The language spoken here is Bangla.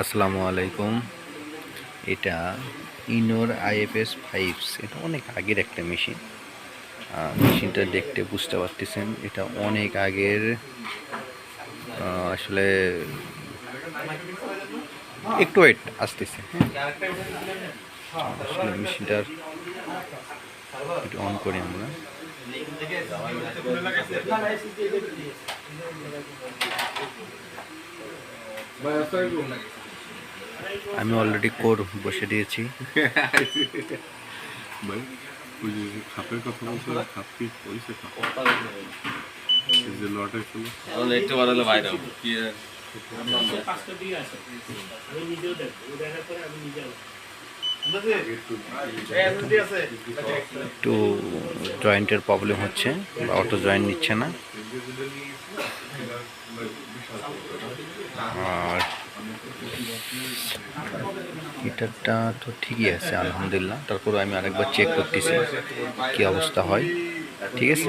আসসালামু আলাইকুম। এটা ইনোর আইএফএস 5। এটা অনেক আগের একটা মেশিন। মেশিনটা দেখতে বুঝতে পারতেছেন এটা অনেক আগের। আসলে একটু ওয়েট আসতেছে। আসলে মেশিনটার একটু অন করি আমরা। আমি অলরেডি কোর বসে দিয়েছি। ভাই ওই যে খাপের কথা বলছো, খাপ কি পয়সা খাপ এই যে লটে ছিল একটু বাড়ালে বাইরে কি একটু জয়েন্টের প্রবলেম হচ্ছে, বা অটো জয়েন্ট নিচ্ছে না। আর হিটারটা তো ঠিকই আছে আলহামদুলিল্লাহ। তারপরে আমি আরেকবার চেক করতেছি কি অবস্থা হয়। ঠিক আছে।